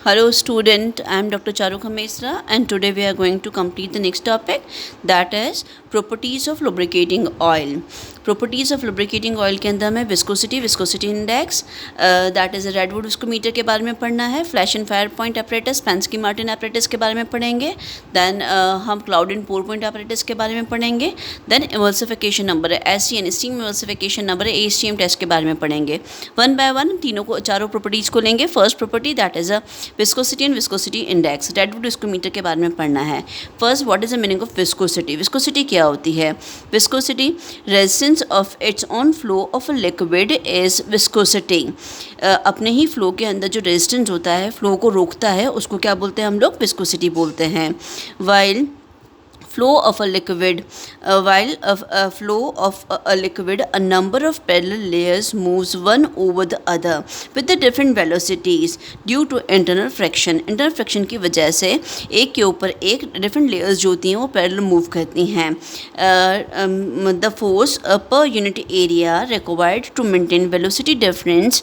Hello student, I am Dr. Charukha Mesra and today we are going to complete the next topic, that is properties of lubricating oil. Properties of lubricating oil के अंदर हमें viscosity index, that is Redwood viscometer के बारे में पढ़ना है, flash and fire point apparatus, Pensky Martin apparatus के बारे में पढ़ेंगे, देन हम cloud and pour point apparatus के बारे में पढ़ेंगे, देन इमल्सिफिकेशन नंबर है SCN स्टीम इमल्सिफिकेशन नंबर है ASTM टेस्ट के बारे में पढ़ेंगे. वन बाय वन चारों प्रॉपर्टीज़ को लेंगे. First property that is a viscosity and viscosity index, redwood viscometer के बारे में पढ़ना है. First, what is the meaning of viscosity. Viscosity क्या होती है? Viscosity resistance of its on flow of a liquid is viscosity. अपने ही फ्लो के अंदर जो रेजिस्टेंस होता है, फ्लो को रोकता है, उसको क्या बोलते हैं हम लोग? विस्कोसिटी बोलते हैं. While flow of a liquid a number of parallel layers moves one over the other with the different velocities due to internal friction की वजह से एक के ऊपर एक different layers जो होती हैं वो parallel move करती हैं. The force per unit area required to maintain velocity difference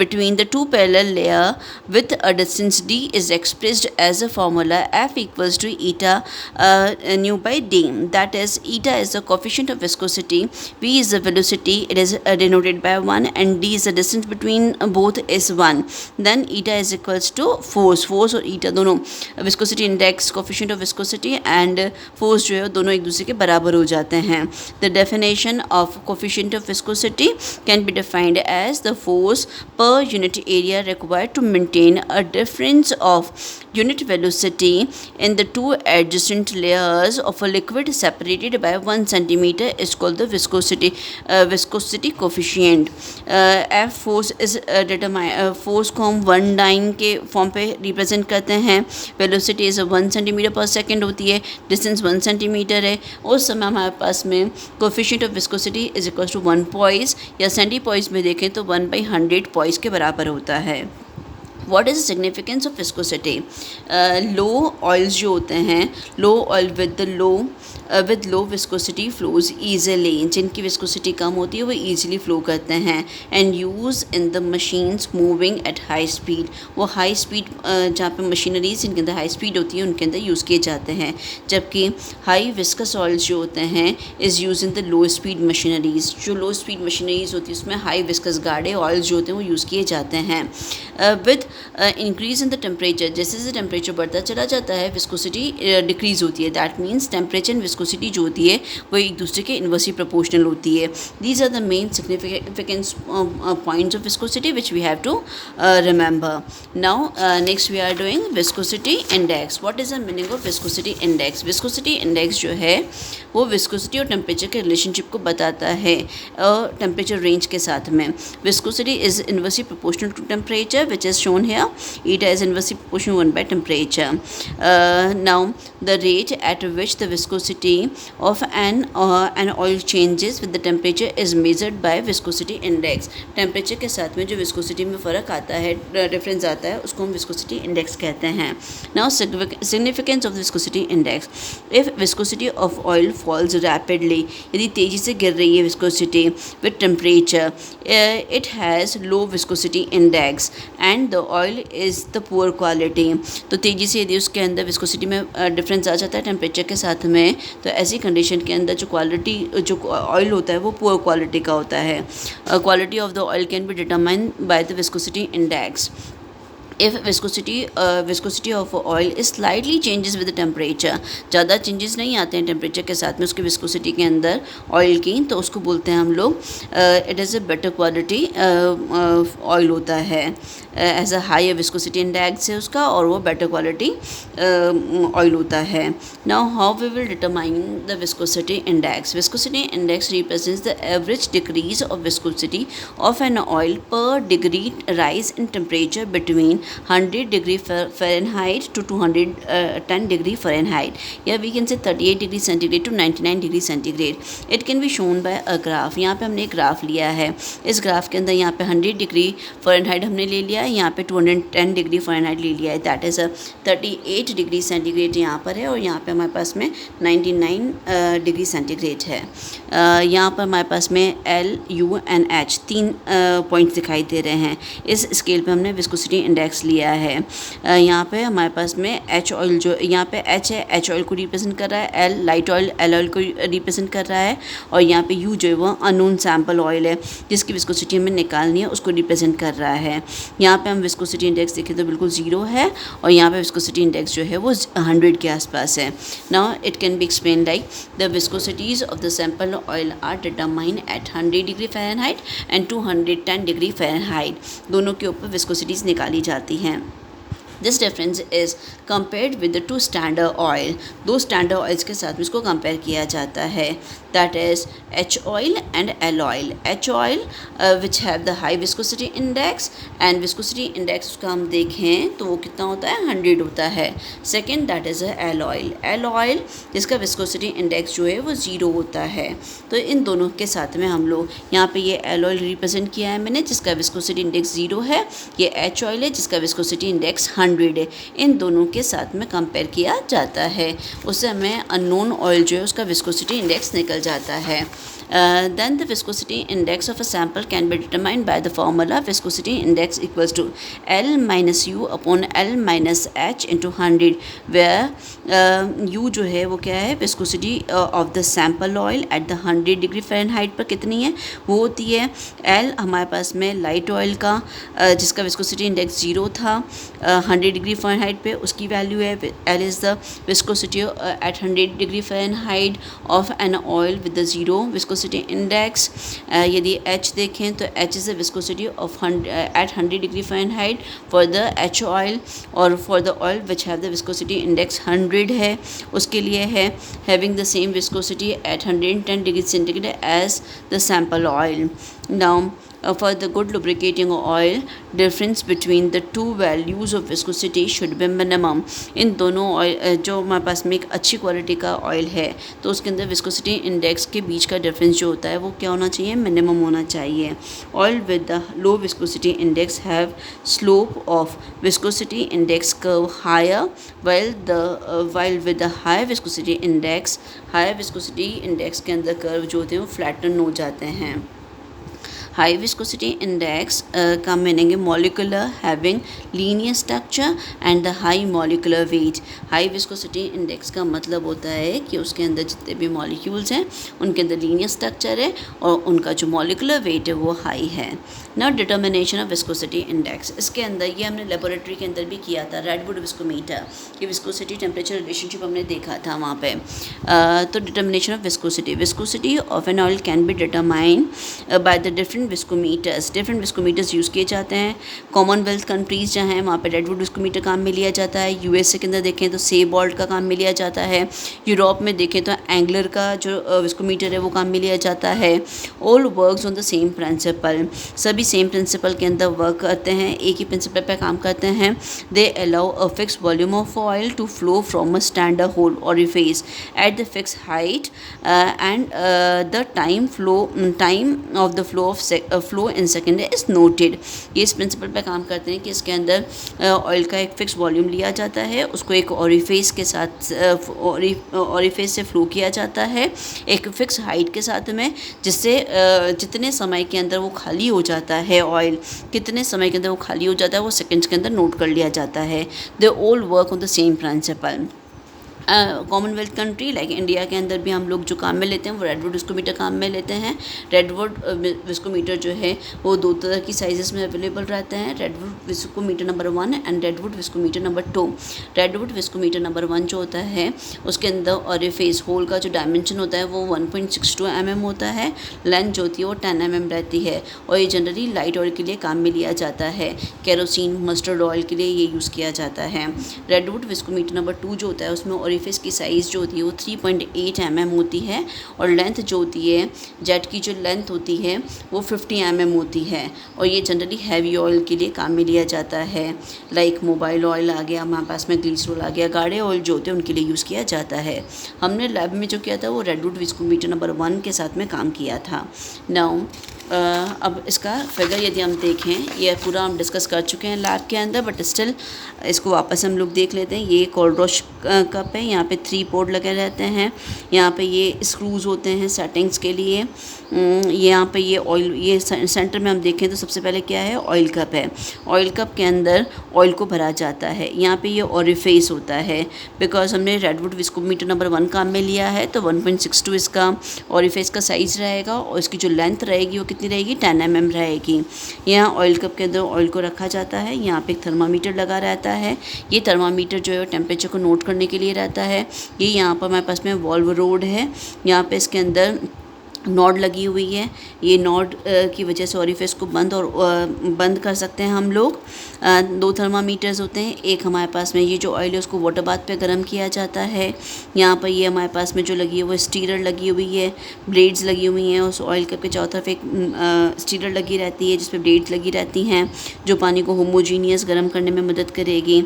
between the two parallel layer with a distance d is expressed as a formula F equals to eta nu by d, that is eta is the coefficient of viscosity, v is the velocity, it is denoted by 1, and d is the distance between both is 1. then eta is equals to force और eta दोनों viscosity index, coefficient of viscosity and force जो है दोनों एक दूसरे के बराबर हो जाते हैं. The definition of coefficient of viscosity can be defined as the force per unit area required to maintain a difference of unit velocity in the two adjacent layers of a liquid separated by 1 centimeter is called the viscosity coefficient. F force is determined, force को हम 1 dyne के form पे represent करते हैं. Velocity is 1 centimetre पर second होती है, distance 1 centimetre है. उस समय हमारे पास में coefficient of viscosity is equal to 1 poise, या सेंटीपॉइस में देखें तो 1/100 पॉइस के बराबर होता है. What is the significance of viscosity? Low oils जो होते हैं, low oil with low viscosity flows easily, जिनकी विस्कोसिटी कम होती है वो ईजिली फ्लो करते हैं. And use in the machines moving at high speed, वो हाई स्पीड जहाँ पे मशीनरीज जिनके अंदर हाई स्पीड होती है उनके अंदर यूज़ किए जाते हैं. जबकि हाई विस्कस ऑयल्स जो होते हैं is use in the low speed machineries. जो लो स्पीड मशीनरीज होती है उसमें हाई विस्कस गाढ़े ऑयल्स जो होते हैं वो यूज़ किए जाते हैं. With increase in the temperature, जैसे जैसे टेम्परेचर बढ़ता चला जाता है विस्कोसिटी डिक्रीज़ होती है. That means temperature and viscosity जो होती है वो एक दूसरे के इन्वर्सली प्रोपोर्शनल होती है. These are the main significance points of viscosity which we have to remember. Now next we are doing viscosity index. What is the meaning of viscosity index? Viscosity index जो है वो viscosity और temperature के relationship को बताता है temperature range के साथ में. Viscosity is inversely proportional to temperature which is shown here. Eta is inversely proportional 1 by temperature. Now the rate at which the viscosity of an oil changes with the temperature is measured by viscosity index. Temperature के साथ में जो viscosity में फ़र्क आता है, difference आता है, उसको हम विस्कोसिटी इंडेक्स कहते हैं. Now significance of the viscosity index. If viscosity of oil falls rapidly, यदि तेज़ी से गिर रही है viscosity with temperature, it has low viscosity index and the oil is the poor quality. तो तेज़ी से यदि उसके अंदर विस्कोसिटी में डिफरेंस आ जाता है टेम्परेचर के साथ में, तो ऐसी कंडीशन के अंदर जो ऑयल होता है वो पुअर क्वालिटी का होता है. Quality of the oil can be determined by the viscosity index. If viscosity of oil is slightly changes with the temperature, ज़्यादा चेंजेस नहीं आते हैं टेम्परेचर के साथ में उसकी विस्कोसिटी के अंदर ऑयल की, तो उसको बोलते हैं हम लोग it is a better quality oil होता है. As a high viscosity index है उसका और वो बेटर क्वालिटी ऑयल होता है. Now how we will determine the viscosity index. Viscosity index represents the average decrease of viscosity of an oil per degree rise in temperature between 100 degree Fahrenheit to 210 degree Fahrenheit. Yeah, we can say 38 degree centigrade to 99 degree centigrade. It can be shown by a graph. यहाँ पे हमने एक graph लिया है. इस graph के अंदर यहाँ पे 100 डिग्री फ़ारेनहाइट हमने ले लिया है, यहाँ पे 210 डिग्री फ़ारेनहाइट ले लिया है. दैट इज़ 38 डिग्री सेंटीग्रेड यहाँ पर है और यहाँ पे हमारे पास में 99 डिग्री सेंटीग्रेड है. यहाँ पर हमारे पास में L, U and H तीन पॉइंट्स दिखाई दे रहे हैं. इस स्केल पे हमने विस्कोसिटी इंडेक्स इंडेक्स लिया है। यहाँ पे हमारे पास में एच ऑयल जो यहाँ पे एच है, एच ऑयल को रिप्रेजेंट कर रहा है, L light oil L oil को रिप्रेजेंट कर रहा है, और यहाँ पे यू जो है वो अननोन सैम्पल ऑयल है जिसकी विस्कोसिटी हमें निकालनी है, उसको रिप्रेजेंट कर रहा है। यहाँ पे हम विस्कोसिटी इंडेक्स देखें तो बिल्कुल 0 है, और यहाँ पे विस्कोसिटी इंडेक्स जो है वो 100 के आसपास है। Now it can be explain like the viscosities of the sample oil are determined at 100 degree Fahrenheit and 210 degree Fahrenheit, दोनों के ऊपर विस्कोसिटीज़ निकाली जाती हैं। This difference is compared with the 2 standard oil, 2 standard oils के साथ में इसको कंपेयर किया जाता है, that is H oil and L oil. H oil which have the high viscosity index, and viscosity index उसका हम देखें तो वो कितना होता है, 100 होता है। Second that is L oil, L oil जिसका विस्कोसिटी इंडेक्स जो है वो 0 होता है। तो इन दोनों के साथ में हम लोग यहाँ पे ये एल ऑयल रिप्रेजेंट किया है मैंने जिसका विस्कोसिटी इंडेक्स 0 है, ये एच ऑयल है जिसका विस्कोसिटी इंडेक्स 100 है। इन दोनों के साथ में कंपेयर किया जाता है, उससे हमें अननोन ऑयल जो है उसका विस्कोसिटी इंडेक्स निकल जाता है। Then the viscosity index of a sample can be determined by the formula viscosity index equals to L minus U upon L minus H into 100, where U जो है वो क्या है, viscosity of the sample oil at the 100 degree Fahrenheit पर कितनी है वो होती है। L हमारे पास में लाइट ऑयल का जिसका viscosity index 0 था 100 डिग्री फ़ारेनहाइट पे, उसकी वैल्यू है L is the viscosity at 100 degree Fahrenheit of an oil with the 0 viscosity index. यदि H देखें तो H is the viscosity of at 100 degree Fahrenheit for the H oil, और for the oil which have the viscosity index 100 है उसके लिए है having the same viscosity at 110 degree centigrade as the sample oil. Now for the good lubricating oil, difference between the two values of viscosity should be minimum। इन दोनों oil जो हमारे पास में एक अच्छी क्वालिटी का ऑयल है तो उसके अंदर विस्कोसिटी इंडेक्स के बीच का डिफरेंस जो होता है वो क्या होना चाहिए, मिनिमम होना चाहिए। Oil with the low viscosity index have slope of viscosity index curve higher, while with the high viscosity index, high viscosity index के अंदर कर्व जो होते हैं वो फ्लैटन हो जाते हैं। हाई विस्कोसिटी इंडेक्स का मीनिंग है molecular having linear structure and the high molecular weight. High viscosity index का मतलब होता है कि उसके अंदर जितने भी मॉलिक्यूल्स हैं उनके अंदर लीनियर स्ट्रक्चर है और उनका जो मॉलिकुलर वेट है वो हाई है। Now determination of viscosity index, इसके अंदर ये हमने लेबोरेटरी के अंदर भी किया था, रेडवुड विस्कोमीटर की विस्कोसिटी टेम्परेचर रिलेशनशिप हमने देखा था वहाँ पे। तो determination of viscosity of an oil can be determined by the different different viscometers use किए जाते हैं। कॉमनवेल्थ कंट्रीज़ जहाँ हैं वहाँ पे रेडवुड विस्कोमीटर काम में लिया जाता है। यूएसए के अंदर देखें तो सेबॉल्ट का काम में लिया जाता है। यूरोप में देखें तो एंगलर का जो विस्कोमीटर है वो काम में लिया जाता है। All works on the same principle, सभी सेम प्रिंसिपल के अंदर वर्क करते हैं, एक ही प्रिंसिपल पर काम करते हैं। They allow a fix volume of oil to flow from a standard hole orifice at the fix height and the time of the flow in second is noted. ये इस प्रिंसिपल पे काम करते हैं कि इसके अंदर ऑयल का एक फ़िक्स वॉल्यूम लिया जाता है, उसको एक ओरिफेस के साथ ओरिफेस से फ्लो किया जाता है एक फ़िक्स हाइट के साथ में, जिससे जितने समय के अंदर वो खाली हो जाता है ऑयल, कितने समय के अंदर वो खाली हो जाता है वो सेकेंड्स के अंदर नोट कर लिया जाता है। They all work on the same principle. Commonwealth country like India के अंदर भी हम लोग जो काम में लेते हैं वो रेडवुड विस्कोमीटर काम में लेते हैं। रेडवुड विस्कोमीटर जो है वो 2 तरह की साइजेस में अवेलेबल रहते हैं, redwood viscometer number 1 and redwood viscometer number 2। Redwood viscometer number 1 जो होता है उसके अंदर ओरिफिस होल का जो डायमेंशन होता है वो 1.62 mm होता है, लेंथ जो होती है वो 10 mm रहती है, और ये जनरली लाइट ऑयल के लिए काम में लिया जाता है। केरोसिन मस्टर्ड ऑयल के लिए ये यूज़ किया जाता है। रेडवुड विस्कोमीटर नंबर 2 जो होता है उसमें ओरिफिस की साइज़ जो होती है वो 3.8 mm होती है, और लेंथ जो होती है जेट की जो लेंथ होती है वो 50 mm होती है, और ये जनरली हैवी ऑयल के लिए काम में लिया जाता है। लाइक मोबाइल ऑयल आ गया, हमारे पास में ग्लिसरॉल आ गया, गाढ़े ऑयल जो होते हैं उनके लिए यूज़ किया जाता है। हमने लैब में जो किया था वो रेडवुड विस्कोमीटर नंबर 1 के साथ में काम किया था। नाउ अब इसका फिगर यदि हम देखें, ये पूरा हम डिस्कस कर चुके हैं लैब के अंदर, बट स्टिल इसको वापस हम लोग देख लेते हैं। ये कोल्ड्रोश कप है, यहाँ पे 3 पोर्ट लगे रहते हैं, यहाँ पे ये स्क्रूज़ होते हैं सेटिंग्स के लिए, यहाँ पे ये ऑयल, ये सेंटर में हम देखें तो सबसे पहले क्या है, ऑयल कप है। ऑयल कप के अंदर ऑयल को भरा जाता है। यहाँ पे ये ओरिफेस होता है, बिकॉज हमने रेडवुड विस्कोमीटर नंबर 1 काम में लिया है, तो 1.62 इसका ओरिफेस का साइज़ रहेगा और इसकी जो लेंथ रहेगी वो कितनी रहेगी, 10 mm रहेगी। यहाँ ऑयल कप के अंदर ऑयल को रखा जाता है। यहाँ पे एक थर्मामीटर लगा रहता है। ये थर्मामीटर जो है टेम्परेचर को नोट करने के लिए रहता है। ये यहाँ पर हमारे पास में वॉल्व रोड है। यहाँ पे इसके अंदर नॉड लगी हुई है। ये नॉड की वजह से ओरिफिस को बंद कर सकते हैं हम लोग। 2 थर्मामीटर्स होते हैं। एक हमारे पास में ये जो ऑयल है उसको वाटर बाथ पे गर्म किया जाता है। यहाँ पर ये हमारे पास में जो लगी है वो स्टीरर लगी हुई है, ब्लेड्स लगी हुई हैं। उस ऑयल कप के चारों तरफ एक स्टीरर लगी रहती है जिस पर ब्लेड्स लगी रहती हैं, जो पानी को होमोजीनियस गर्म करने में मदद करेगी।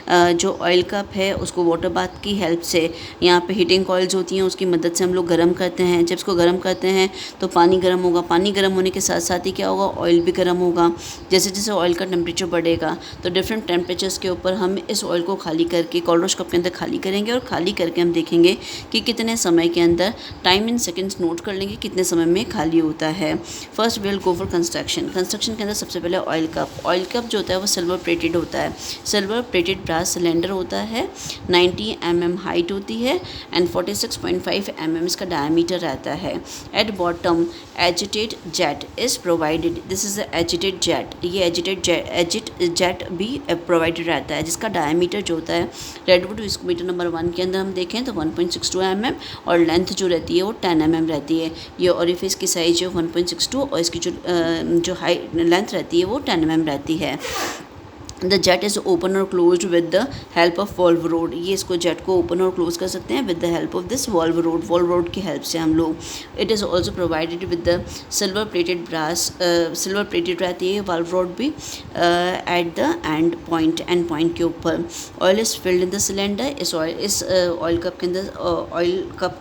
जो ऑयल कप है उसको वाटर बाथ की हेल्प से, यहाँ पे हीटिंग कॉइल्स होती हैं उसकी मदद से हम लोग गर्म करते हैं। जब इसको गर्म करते हैं तो पानी गर्म होगा। पानी गर्म होने के साथ साथ ही क्या होगा, ऑयल भी गर्म होगा। जैसे जैसे ऑयल का टेम्परेचर बढ़ेगा तो डिफरेंट टेम्परेचर्स के ऊपर हम इस ऑयल को खाली करके कोल्ड कप के अंदर खाली करेंगे और खाली करके हम देखेंगे कि कितने समय के अंदर, टाइम इन सेकेंड्स नोट कर लेंगे कितने समय में खाली होता है। First will go for construction. Construction के अंदर सबसे पहले ऑयल कप जो होता है वो सिल्वर प्लेटेड होता है। सिल्वर प्लेटेड ब्रास सिलेंडर होता है। 90 mm हाइट होती है एंड 46.5 mm इसका डायमीटर रहता है। At bottom agitated jet is provided. This is agitated jet. ये एजिट जेट भी प्रोवाइडेड रहता है जिसका डायमीटर जो होता है रेडवुड विस्कोमीटर नंबर 1 के अंदर हम देखें तो 1.62 mm और लेंथ जो रहती है वो 10 mm रहती है। ये ओरिफिस की साइज जो 1.62 और इसकी जो हाइट लेंथ रहती है वो 10 mm रहती है। द जेट इज़ ओपन और close with the help of valve road. ये इसको जेट को ओपन और क्लोज कर सकते हैं with the help of this valve rod की हेल्प से हम लोग। It is also provided with the silver plated brass. Silver plated रहती है वॉल्व रोड भी एट द एंड पॉइंट के ऊपर। Oil is filled in the cylinder. इस ऑयल कप के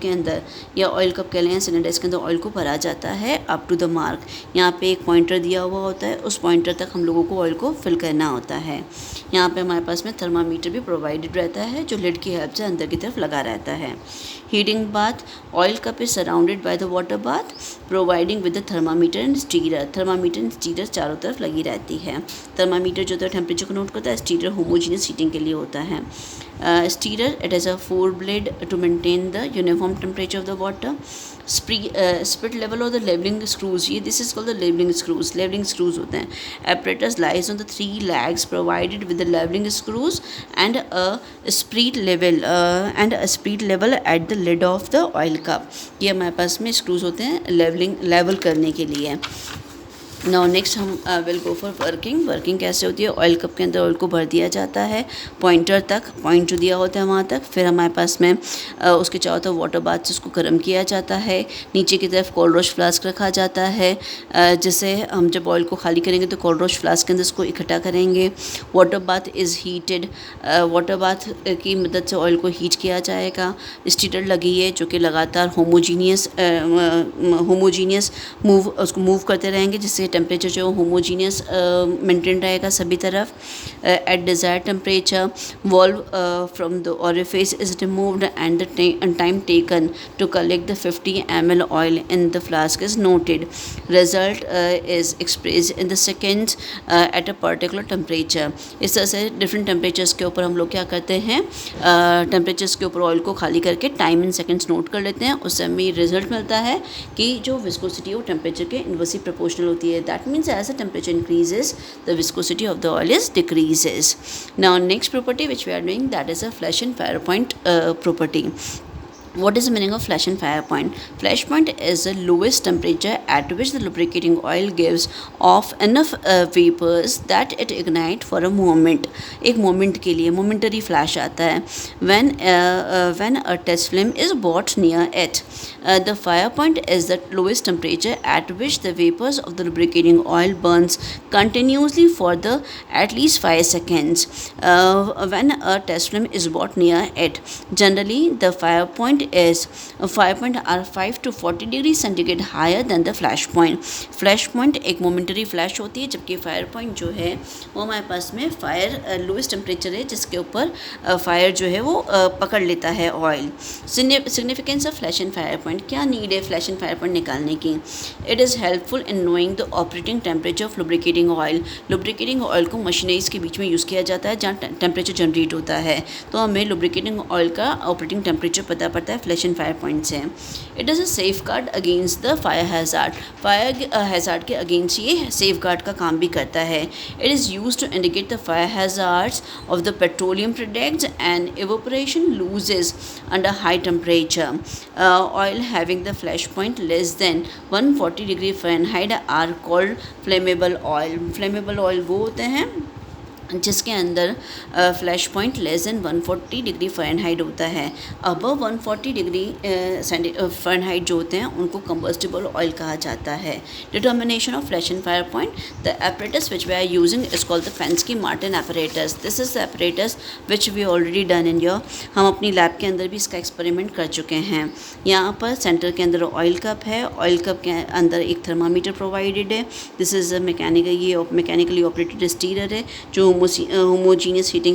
अंदर या ऑयल कप कह लें सिलेंडर, इसके अंदर ऑयल को भरा जाता है अप टू द मार्क। यहाँ पे एक पॉइंटर दिया हुआ होता है, उस पॉइंटर तक हम लोगों को ऑयल को फिल करना होता है। यहाँ पे हमारे पास में थर्मामीटर भी प्रोवाइडेड रहता है जो लिड की हेल्प से अंदर की तरफ लगा रहता है। Heating bath. Oil cup is surrounded by the water bath providing with the thermometer and stirrer. Thermometer and stirrer चारों तरफ लगी रहती है। थर्मामीटर जो होता है टेम्परेचर को नोट करता है, स्टीरर होमोजीनियस हीटिंग के लिए होता है। Stirrer it has a 4 blade to maintain the uniform temperature of the water. Split level or the leveling screws, ये this is called the leveling screws होते हैं। apparatus lies on the 3 legs provided with the leveling screws and a split level at the lid of the oil cup। ये हमारे पास में screws होते हैं level करने के लिए। नाउ नेक्स्ट हम विल गो फॉर वर्किंग कैसे होती है। ऑयल कप के अंदर ऑयल को भर दिया जाता है पॉइंटर तक, पॉइंट जो दिया होता है वहाँ तक। फिर हमारे पास में उसके चारों तरफ वाटर बाथ से उसको गर्म किया जाता है। नीचे की तरफ कोल्ड रोस्ट फ्लास्क रखा जाता है, जिससे हम जब ऑयल को खाली करेंगे तो कोल्ड रोस्ट फ्लास्क के अंदर इसको इकट्ठा करेंगे। Water bath is heated. Water bath की मदद से ऑयल को हीट किया जाएगा। स्टीरर लगी है जो कि लगातार होमोजीनियस मूव करते रहेंगे, जिससे टेम्परेचर जो होमोजीनियस मेंटेन रहेगा सभी तरफ। At desired temperature valve from the orifice is removed and the time taken to collect the 50 ml oil in the flask is noted. Result is express in the seconds at a particular temperature. इस तरह से different temperatures के ऊपर हम लोग क्या करते हैं, टेम्परेचर्स के ऊपर ऑयल को खाली करके टाइम इन सेकेंड्स नोट कर लेते हैं। उससे हमें रिजल्ट मिलता है कि जो विस्कोसिटी है वो टेम्परेचर के इन्वर्सली प्रोपोर्शनल होती है। That means as the temperature increases, the viscosity of the oil is decreases. Now next property which we are doing, that is a flash and fire point property. What is the meaning of flash and fire point? Flash point is the lowest temperature at which the lubricating oil gives off enough vapors that it ignite for a moment. एक moment के लिए momentary flash आता है। When a test flame is brought near it, the fire point is the lowest temperature at which the vapors of the lubricating oil burns continuously for the at least 5 seconds. When a test flame is brought near it, generally the fire point is 5 to 40 degree centigrade higher than the flash point. Flash point एक momentary flash होती है, जबकि fire point जो है वो हमारे पास में फायर लोएस्ट टेम्परेचर है जिसके ऊपर फायर जो है वो पकड़ लेता है oil. Significance of flash and fire point, क्या नीड है फ्लैश एंड फायर पॉइंट निकालने की? It is helpful in knowing the operating temperature of lubricating oil. Lubricating oil को मशीनरीज के बीच में यूज़ किया जाता है जहाँ टेम्परेचर जनरेट होता है, तो हमें लुब्रिकेटिंग ऑयल का ऑपरेटिंग टेम्परेचर पता पड़ता है फ्लैश एंड फायर पॉइंट से। It is a safe guard against the fire hazard. Fire hazard के अगेंस्ट ये सेफ गार्ड का काम भी करता है। It is use to indicate the fire hazards of the petroleum products and evaporation loses under high temperature. Oil having the flash point less than 140 degree Fahrenheit are called flammable oil. Flammable oil वो होते हैं जिसके अंदर flash point less than 140 degree Fahrenheit होता है। Above 140 degree Fahrenheit जो होते हैं उनको कंबस्टिबल ऑयल कहा जाता है। Determination of flash and fire point, the apparatus which we are using is called the Pensky-Martens apparatus. This is the apparatus which we already done in your, हम अपनी lab के अंदर भी इसका एक्सपेरिमेंट कर चुके हैं। यहाँ पर सेंटर के अंदर ऑयल कप है, ऑयल कप के अंदर एक थर्मामीटर प्रोवाइडेड है। This is mechanically operated stirrer है जो होमोजीनियस हीटिंग